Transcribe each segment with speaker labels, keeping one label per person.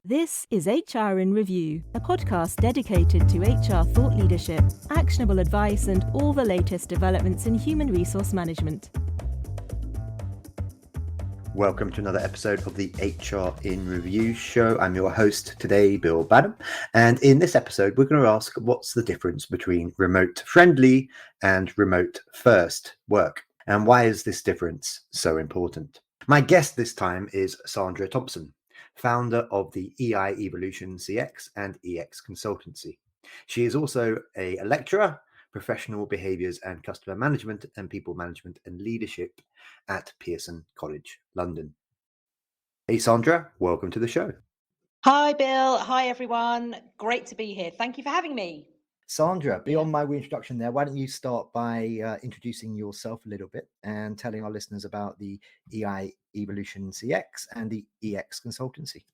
Speaker 1: This is HR in Review, a podcast dedicated to HR thought leadership, actionable advice, and all the latest developments in human resource management.
Speaker 2: Welcome to another episode of the HR in Review show. I'm your host today, Bill Banham. And in this episode, we're going to ask what's the difference between remote friendly and remote first work? And why is this difference so important? My guest this time is Sandra Thompson, founder of the EI Evolution CX and EX Consultancy. She is also a lecturer, professional behaviours and customer management and people management and leadership at Pearson College, London. Hey, Sandra, welcome to the show.
Speaker 3: Hi, Bill. Hi, everyone. Great to be here. Thank you for having me.
Speaker 2: Sandra, beyond my reintroduction there, why don't you start by introducing yourself a little bit and telling our listeners about the EI Evolution CX and the EX Consultancy?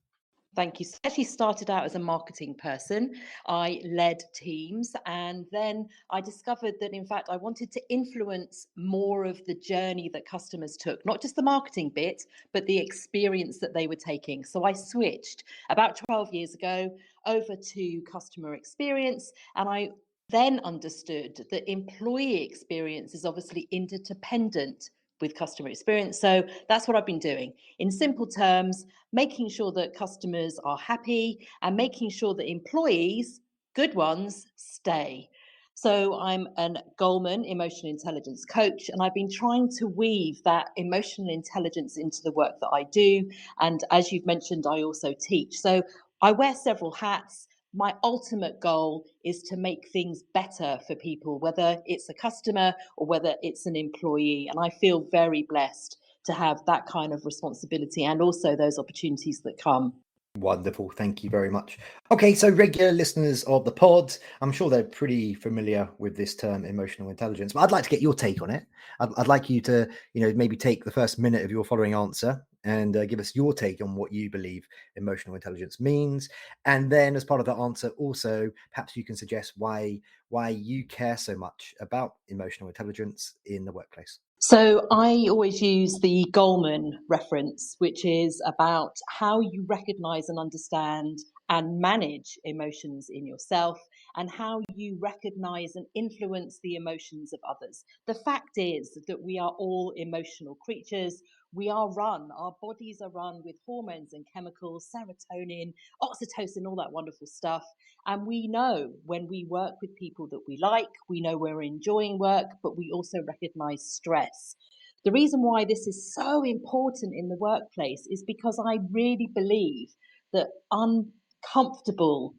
Speaker 3: Thank you. I actually started out as a marketing person. I led teams, and then I discovered that, in fact, I wanted to influence more of the journey that customers took, not just the marketing bit, but the experience that they were taking. So I switched about 12 years ago over to customer experience, and I then understood that employee experience is obviously interdependent with customer experience. So that's what I've been doing. In simple terms, making sure that customers are happy and making sure that employees, good ones, stay. So I'm an Goldman emotional intelligence coach, and I've been trying to weave that emotional intelligence into the work that I do. And as you've mentioned, I also teach. So I wear several hats. My ultimate goal is to make things better for people, whether it's a customer or whether it's an employee. And I feel very blessed to have that kind of responsibility and also those opportunities that come.
Speaker 2: Wonderful. Thank you very much. Okay, so regular listeners of the pod, I'm sure they're pretty familiar with this term emotional intelligence, but I'd like to get your take on it. I'd like you to, maybe take the first minute of your following answer and give us your take on what you believe emotional intelligence means. And then as part of that answer, also, perhaps you can suggest why you care so much about emotional intelligence in the workplace.
Speaker 3: So I always use the Goldman reference, which is about how you recognize and understand and manage emotions in yourself and how you recognize and influence the emotions of others. The fact is that we are all emotional creatures. Our bodies are run with hormones and chemicals, serotonin, oxytocin, all that wonderful stuff. And we know when we work with people that we like, we know we're enjoying work, but we also recognize stress. The reason why this is so important in the workplace is because I really believe that uncomfortable,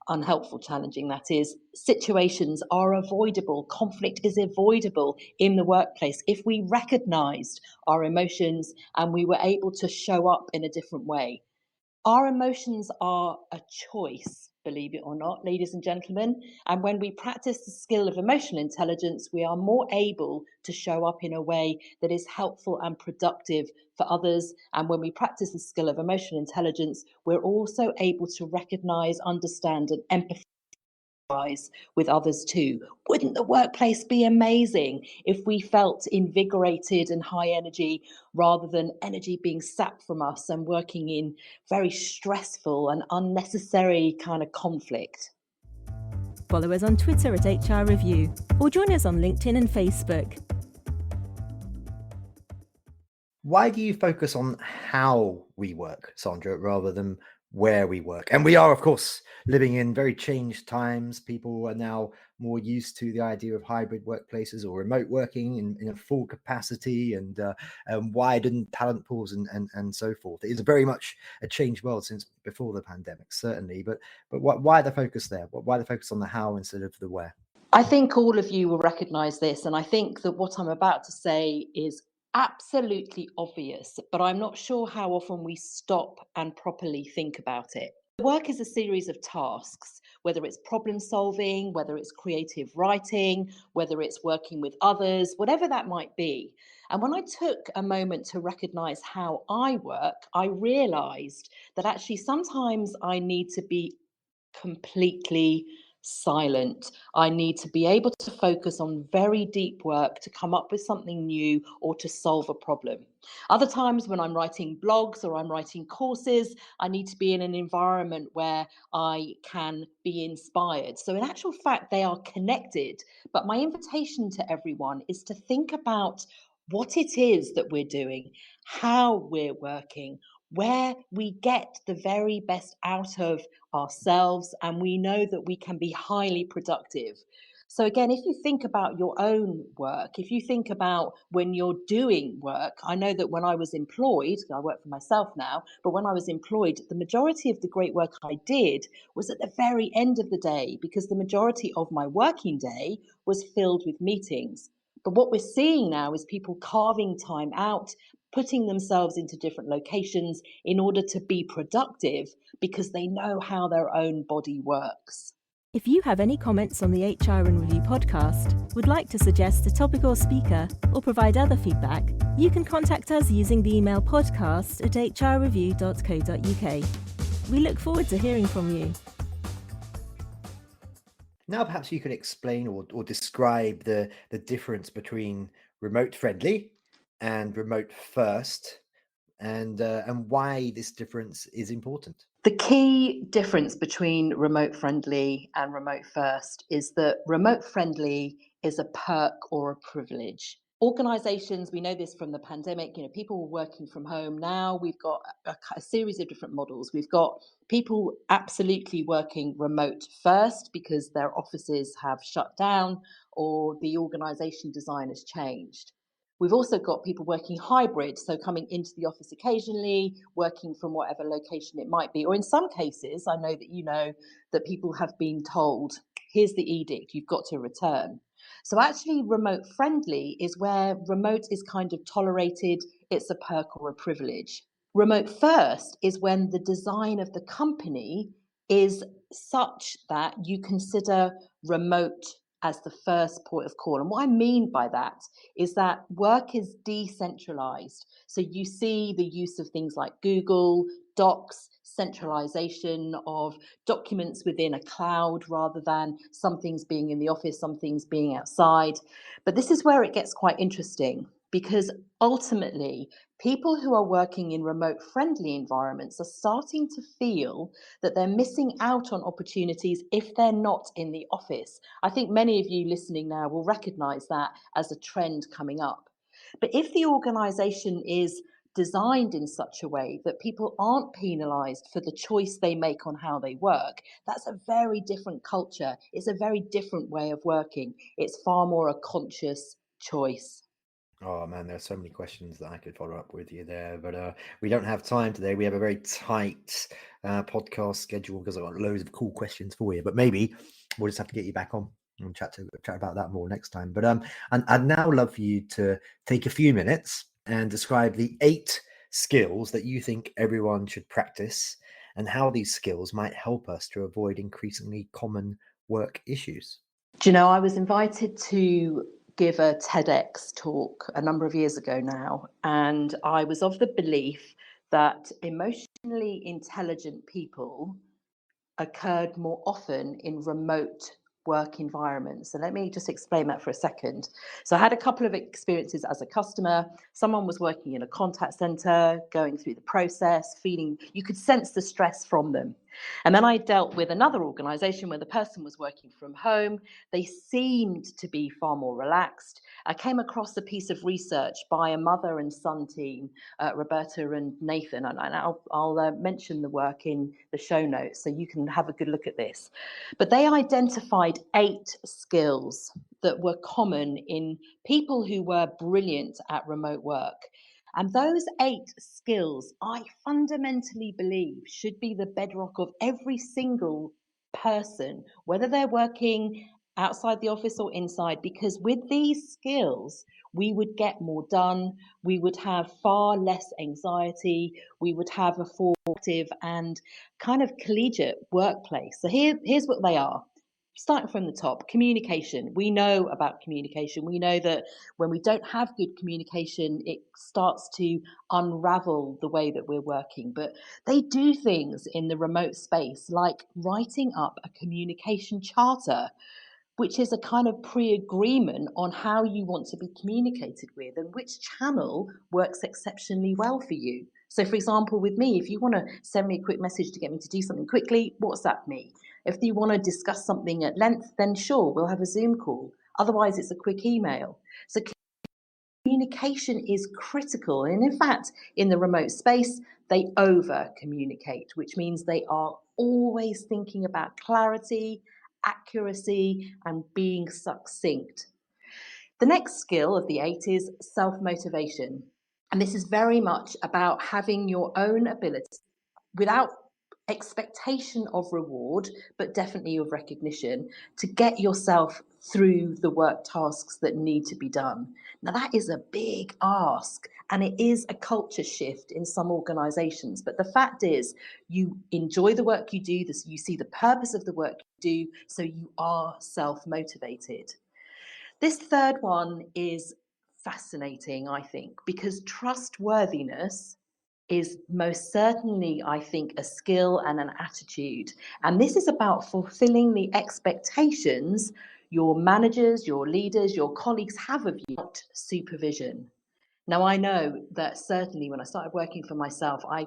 Speaker 3: unhelpful challenging, that is, situations are avoidable. Conflict is avoidable in the workplace if we recognized our emotions and we were able to show up in a different way. Our emotions are a choice, believe it or not, ladies and gentlemen. And when we practice the skill of emotional intelligence, we are more able to show up in a way that is helpful and productive for others. And when we practice the skill of emotional intelligence, we're also able to recognize, understand, and empathize with others too. Wouldn't the workplace be amazing if we felt invigorated and high energy rather than energy being sapped from us and working in very stressful and unnecessary kind of conflict?
Speaker 1: Follow us on Twitter at HR Review or join us on LinkedIn and Facebook.
Speaker 2: Why do you focus on how we work, Sandra, rather than where we work? And we are, of course, living in very changed times. People are now more used to the idea of hybrid workplaces or remote working in a full capacity and widened talent pools and so forth. It is very much a changed world since before the pandemic, certainly. But why the focus there? Why the focus on the how instead of the where?
Speaker 3: I think all of you will recognize this. And I think that what I'm about to say is absolutely obvious, but I'm not sure how often we stop and properly think about it. Work is a series of tasks, whether it's problem solving, whether it's creative writing, whether it's working with others, whatever that might be. And when I took a moment to recognize how I work, I realized that actually sometimes I need to be completely silent. I need to be able to focus on very deep work to come up with something new or to solve a problem. Other times when I'm writing blogs or I'm writing courses, I need to be in an environment where I can be inspired. So in actual fact, they are connected. But my invitation to everyone is to think about what it is that we're doing, how we're working, where we get the very best out of ourselves, and we know that we can be highly productive. So again, if you think about your own work, if you think about when you're doing work, I know that when I was employed, I work for myself now, but when I was employed, the majority of the great work I did was at the very end of the day, because the majority of my working day was filled with meetings. But what we're seeing now is people carving time out, putting themselves into different locations in order to be productive because they know how their own body works.
Speaker 1: If you have any comments on the HR in Review podcast, would like to suggest a topic or speaker, or provide other feedback, you can contact us using the email podcast@hrreview.co.uk. We look forward to hearing from you.
Speaker 2: Now, perhaps you could explain or describe the difference between remote friendly and remote first, and why this difference is important.
Speaker 3: The key difference between remote friendly and remote first is that remote friendly is a perk or a privilege. Organizations, we know this from the pandemic, people working from home. Now we've got a series of different models. We've got people absolutely working remote first because their offices have shut down or the organization design has changed. We've also got people working hybrid, so coming into the office occasionally, working from whatever location it might be. Or in some cases, I know that people have been told, here's the edict, you've got to return. So actually remote friendly is where remote is kind of tolerated, it's a perk or a privilege. Remote first is when the design of the company is such that you consider remote as the first point of call. And what I mean by that is that work is decentralized. So you see the use of things like Google Docs, centralization of documents within a cloud rather than some things being in the office, some things being outside. But this is where it gets quite interesting, because ultimately people who are working in remote friendly environments are starting to feel that they're missing out on opportunities if they're not in the office. I think many of you listening now will recognize that as a trend coming up. But if the organization is designed in such a way that people aren't penalized for the choice they make on how they work, that's a very different culture. It's a very different way of working. It's far more a conscious choice.
Speaker 2: Oh man, there are so many questions that I could follow up with you there, but we don't have time today. We have a very tight podcast schedule because I've got loads of cool questions for you. But maybe we'll just have to get you back on and chat about that more next time. But I'd now love for you to take a few minutes and describe the 8 skills that you think everyone should practice and how these skills might help us to avoid increasingly common work issues.
Speaker 3: Do you know, I was invited to give a TEDx talk a number of years ago now, and I was of the belief that emotionally intelligent people occurred more often in remote work environments. So let me just explain that for a second. So I had a couple of experiences as a customer. Someone was working in a contact center, going through the process, feeling, you could sense the stress from them. And then I dealt with another organization where the person was working from home. They seemed to be far more relaxed. I came across a piece of research by a mother and son team, Roberta and Nathan, and I'll mention the work in the show notes so you can have a good look at this. But they identified 8 skills that were common in people who were brilliant at remote work. And those 8 skills, I fundamentally believe, should be the bedrock of every single person, whether they're working outside the office or inside, because with these skills, we would get more done, we would have far less anxiety, we would have a formative and kind of collegiate workplace. So here's what they are. Starting from the top, communication. We know about communication. We know that when we don't have good communication, it starts to unravel the way that we're working. But they do things in the remote space like writing up a communication charter, which is a kind of pre-agreement on how you want to be communicated with and which channel works exceptionally well for you. So, for example, with me, if you want to send me a quick message to get me to do something quickly, WhatsApp me. If you want to discuss something at length, then sure, we'll have a Zoom call. Otherwise, it's a quick email. So communication is critical. And in fact, in the remote space, they over communicate, which means they are always thinking about clarity, accuracy, and being succinct. The next skill of the 8 is self-motivation. And this is very much about having your own ability without expectation of reward, but definitely of recognition, to get yourself through the work tasks that need to be done. Now, that is a big ask, and it is a culture shift in some organizations. But the fact is, you enjoy the work you do, you see the purpose of the work you do, so you are self-motivated. This third one is fascinating, I think, because trustworthiness is most certainly, I think, a skill and an attitude. And this is about fulfilling the expectations your managers, your leaders, your colleagues have of you, not supervision. Now, I know that certainly when I started working for myself, I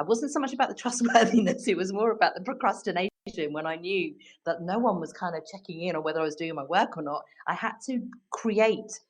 Speaker 3: wasn't so much about the trustworthiness, it was more about the procrastination. When I knew that no one was kind of checking in on whether I was doing my work or not, I had to create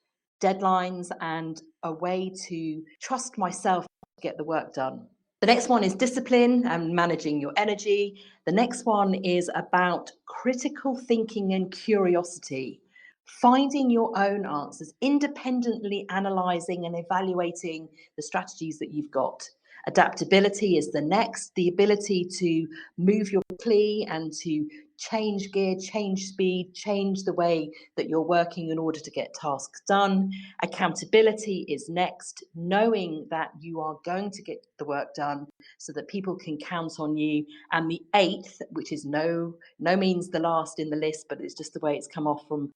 Speaker 3: deadlines and a way to trust myself to get the work done. The next one is discipline and managing your energy. The next one is about critical thinking and curiosity, finding your own answers, independently analysing and evaluating the strategies that you've got. Adaptability is the next, the ability to move your quickly and to change gear, change speed, change the way that you're working in order to get tasks done. Accountability is next, knowing that you are going to get the work done so that people can count on you. And the 8th, which is no means the last in the list, but it's just the way it's come off from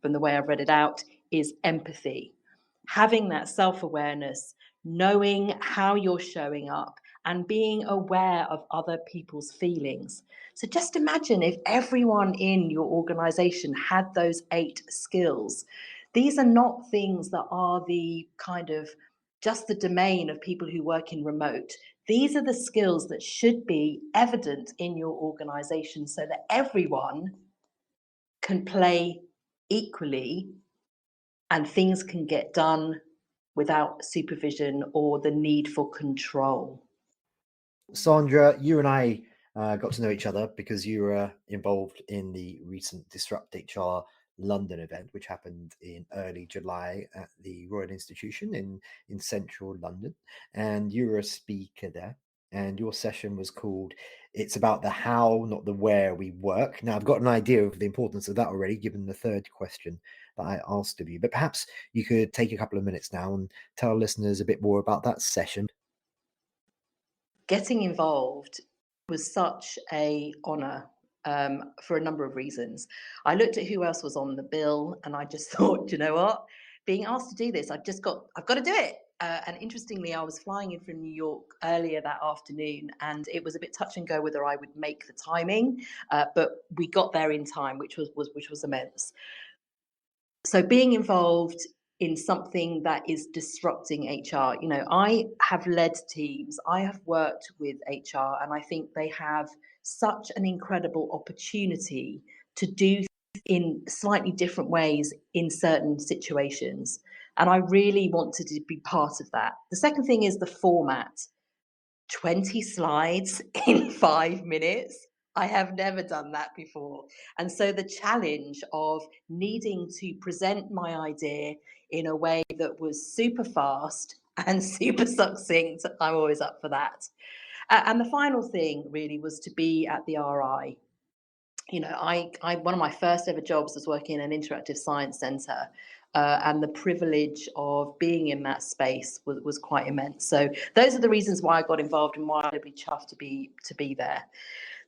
Speaker 3: the way I've read it out, is empathy. Having that self-awareness, knowing how you're showing up and being aware of other people's feelings. So just imagine if everyone in your organization had those 8 skills. These are not things that are the kind of just the domain of people who work in remote. These are the skills that should be evident in your organization so that everyone can play equally and things can get done without supervision or the need for control.
Speaker 2: Sandra, you and I got to know each other because you were involved in the recent DisruptHR London event, which happened in early July at the Royal Institution in central London. And you were a speaker there. And your session was called "It's About the How, Not the Where We Work." Now, I've got an idea of the importance of that already, given the third question that I asked of you. But perhaps you could take a couple of minutes now and tell listeners a bit more about that session.
Speaker 3: Getting involved was such an honour for a number of reasons. I looked at who else was on the bill and I just thought, you know what? Being asked to do this, I've got to do it. And interestingly, I was flying in from New York earlier that afternoon, and it was a bit touch and go whether I would make the timing, but we got there in time, which was immense. So being involved in something that is disrupting HR, you know, I have led teams, I have worked with HR, and I think they have such an incredible opportunity to do in slightly different ways in certain situations. And I really wanted to be part of that. The second thing is the format. 20 slides in 5 minutes. I have never done that before. And so the challenge of needing to present my idea in a way that was super fast and super succinct, I'm always up for that. And the final thing really was to be at the RI. You know, I one of my first ever jobs was working in an interactive science centre, and the privilege of being in that space was quite immense. So those are the reasons why I got involved and why I'd be chuffed to be there.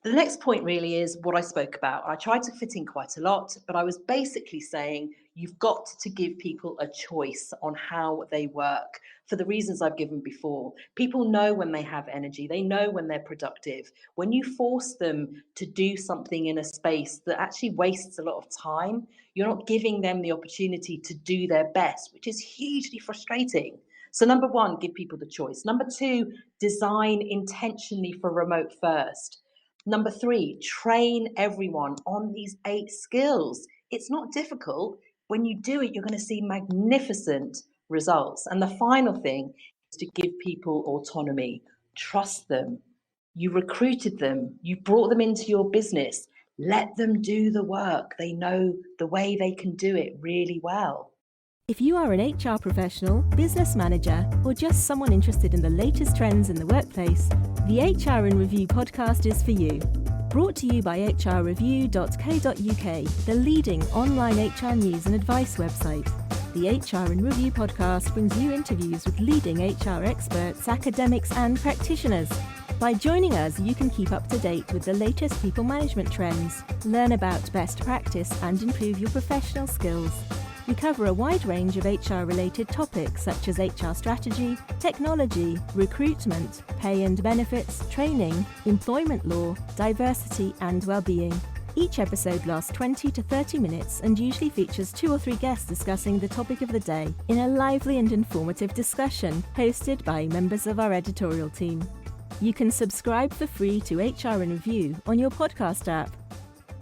Speaker 3: The next point really is what I spoke about. I tried to fit in quite a lot, but I was basically saying you've got to give people a choice on how they work for the reasons I've given before. People know when they have energy, they know when they're productive. When you force them to do something in a space that actually wastes a lot of time, you're not giving them the opportunity to do their best, which is hugely frustrating. So number one, give people the choice. Number two, design intentionally for remote first. Number three, train everyone on these 8 skills. It's not difficult. When you do it, you're going to see magnificent results. And the final thing is to give people autonomy. Trust them. You recruited them. You brought them into your business. Let them do the work. They know the way they can do it really well.
Speaker 1: If you are an HR professional, business manager, or just someone interested in the latest trends in the workplace, the HR in Review podcast is for you. Brought to you by hrreview.co.uk, the leading online HR news and advice website. The HR in Review podcast brings you interviews with leading HR experts, academics, and practitioners. By joining us, you can keep up to date with the latest people management trends, learn about best practice, and improve your professional skills. We cover a wide range of HR-related topics such as HR strategy, technology, recruitment, pay and benefits, training, employment law, diversity and well-being. Each episode lasts 20 to 30 minutes and usually features 2 or 3 guests discussing the topic of the day in a lively and informative discussion hosted by members of our editorial team. You can subscribe for free to HR in Review on your podcast app.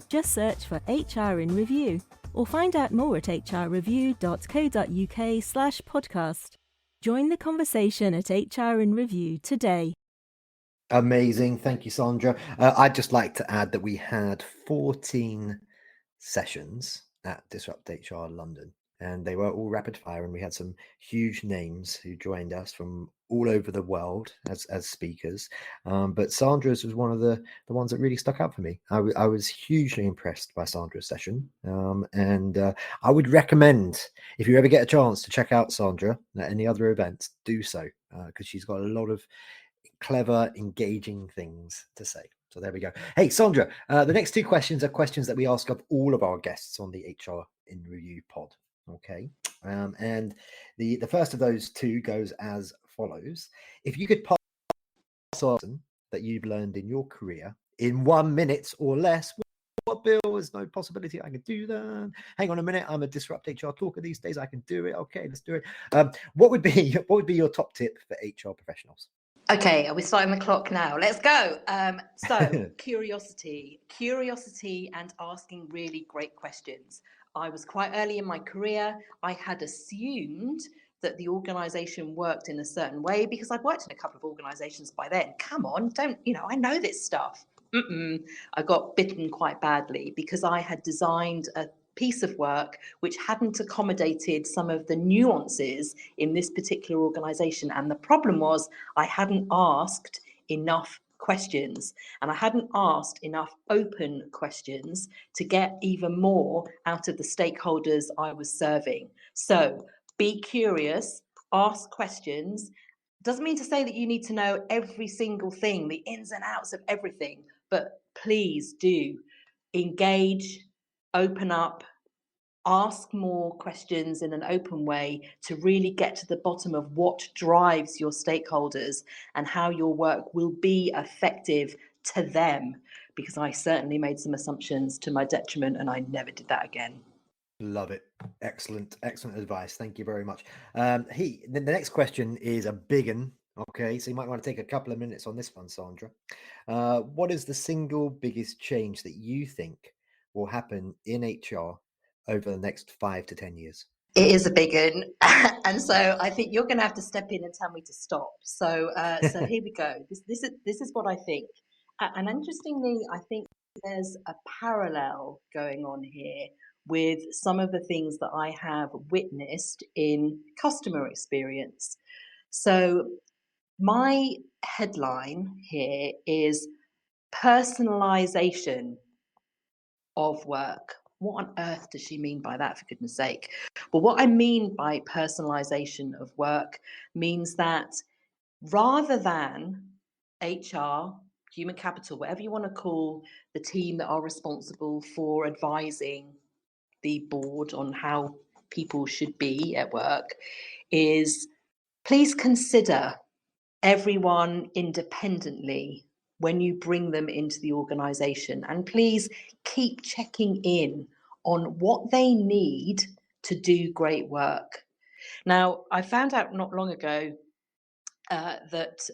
Speaker 1: Just search for HR in Review, or find out more at hrreview.co.uk/podcast. Join the conversation at HR in Review today.
Speaker 2: Amazing. Thank you, Sandra. I'd just like to add that we had 14 sessions at DisruptHR London, and they were all rapid fire, and we had some huge names who joined us from all over the world as speakers. But Sandra's was one of the ones that really stuck out for me. I was hugely impressed by Sandra's session. And I would recommend, if you ever get a chance to check out Sandra at any other events, do so, because she's got a lot of clever, engaging things to say. So there we go. Hey, Sandra, the next 2 questions are questions that we ask of all of our guests on the HR in Review pod. Okay. And the first of those 2 goes as follows. If you could pass on that you've learned in your career in 1 minute or less, what, Bill? There's no possibility I can do that. Hang on a minute. I'm a Disrupt HR talker these days. I can do it. Okay, let's do it. What would be your top tip for HR professionals?
Speaker 3: Okay, are we starting the clock now? Let's go. So curiosity and asking really great questions. I was quite early in my career. I had assumed that the organization worked in a certain way because I'd worked in a couple of organizations by then. Come on, I know this stuff. I got bitten quite badly because I had designed a piece of work which hadn't accommodated some of the nuances in this particular organization. And the problem was I hadn't asked enough questions, and I hadn't asked enough open questions to get even more out of the stakeholders I was serving. So be curious, ask questions. Doesn't mean to say that you need to know every single thing, the ins and outs of everything, but please do engage, open up, ask more questions in an open way to really get to the bottom of what drives your stakeholders and how your work will be effective to them, because I certainly made some assumptions to my detriment and I never did that again.
Speaker 2: Love it. Excellent advice. Thank you very much. The next question is a big one. Okay, so you might want to take a couple of minutes on this one, Sandra. What is the single biggest change that you think will happen in HR over the next 5 to 10 years?
Speaker 3: It is a big one. And so I think you're going to have to step in and tell me to stop. So here we go. This is what I think. And interestingly, I think there's a parallel going on here with some of the things that I have witnessed in customer experience. So my headline here is personalization of work. What on earth does she mean by that, for goodness sake? Well, what I mean by personalization of work means that rather than HR, human capital, whatever you want to call the team that are responsible for advising the board on how people should be at work, is please consider everyone independently when you bring them into the organisation, and please keep checking in on what they need to do great work. Now, I found out not long ago that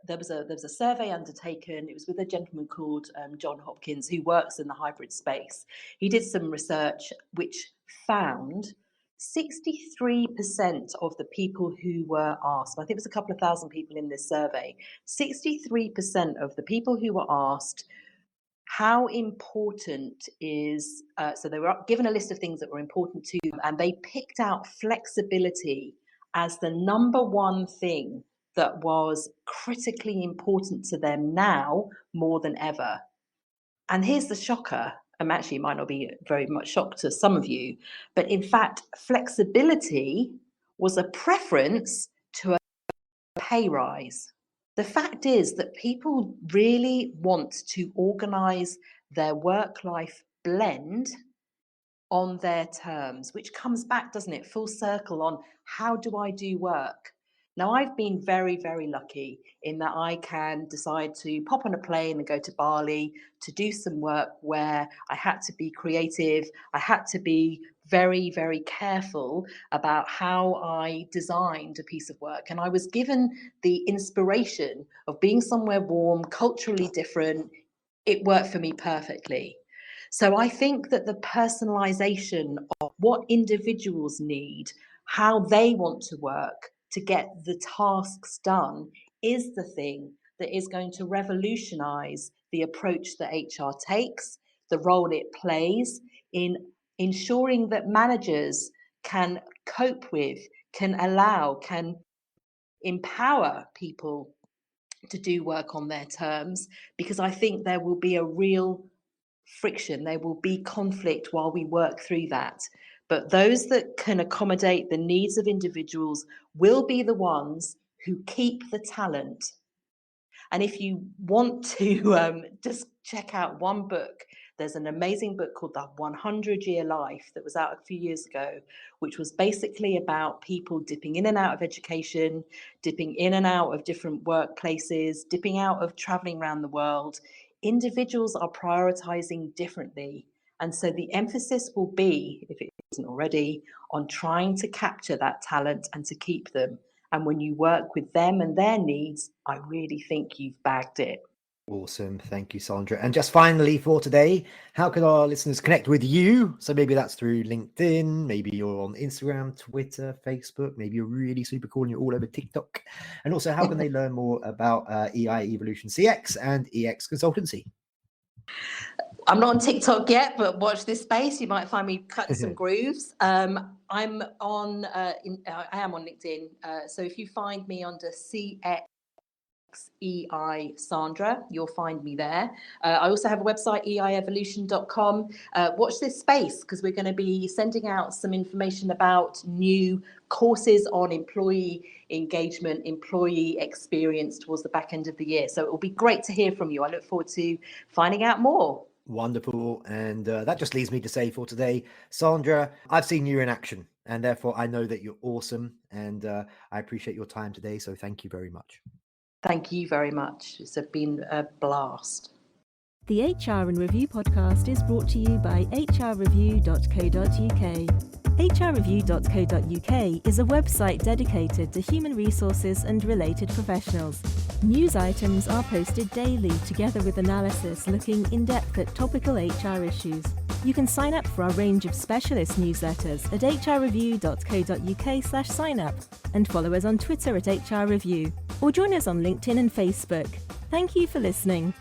Speaker 3: there was a survey undertaken. It was with a gentleman called John Hopkins, who works in the hybrid space. He did some research which found 63% of the people who were asked, I think it was a couple of thousand people in this survey, 63% of the people who were asked how important is, so they were given a list of things that were important to them, and they picked out flexibility as the number one thing that was critically important to them now more than ever. And here's the shocker, actually it might not be very much shock to some of you, but in fact, flexibility was a preference to a pay rise. The fact is that people really want to organise their work-life blend on their terms, which comes back, doesn't it, full circle on how do I do work? Now, I've been very, very lucky in that I can decide to pop on a plane and go to Bali to do some work where I had to be creative. I had to be very, very careful about how I designed a piece of work. And I was given the inspiration of being somewhere warm, culturally different. It worked for me perfectly. So I think that the personalization of what individuals need, how they want to work, to get the tasks done is the thing that is going to revolutionize the approach that HR takes, the role it plays in ensuring that managers can cope with, can allow, can empower people to do work on their terms, because I think there will be a real friction, there will be conflict while we work through that. But those that can accommodate the needs of individuals will be the ones who keep the talent. And if you want to just check out one book, there's an amazing book called The 100-Year Life that was out a few years ago, which was basically about people dipping in and out of education, dipping in and out of different workplaces, dipping out of traveling around the world. Individuals are prioritizing differently. And so the emphasis will be, if it isn't already, on trying to capture that talent and to keep them. And when you work with them and their needs, I really think you've bagged it.
Speaker 2: Awesome. Thank you, Sandra. And just finally for today, how can our listeners connect with you? So maybe that's through LinkedIn, maybe you're on Instagram, Twitter, Facebook, maybe you're really super cool and you're all over TikTok. And also, how can they learn more about EI Evolution CX and EX Consultancy?
Speaker 3: I'm not on TikTok yet, but watch this space. You might find me cutting some grooves. I am on LinkedIn. So if you find me under CXEI Sandra, you'll find me there. I also have a website, eievolution.com. Watch this space, because we're going to be sending out some information about new courses on employee engagement, employee experience towards the back end of the year. So it will be great to hear from you. I look forward to finding out more.
Speaker 2: Wonderful. And that just leaves me to say for today, Sandra, I've seen you in action and therefore I know that you're awesome, and I appreciate your time today. So thank you very much.
Speaker 3: Thank you very much. It's been a blast.
Speaker 1: The HR in Review podcast is brought to you by hrreview.co.uk. hrreview.co.uk is a website dedicated to human resources and related professionals. News items are posted daily, together with analysis looking in depth at topical HR issues. You can sign up for our range of specialist newsletters at hrreview.co.uk/sign-up, and follow us on Twitter at hrreview, or join us on LinkedIn and Facebook. Thank you for listening.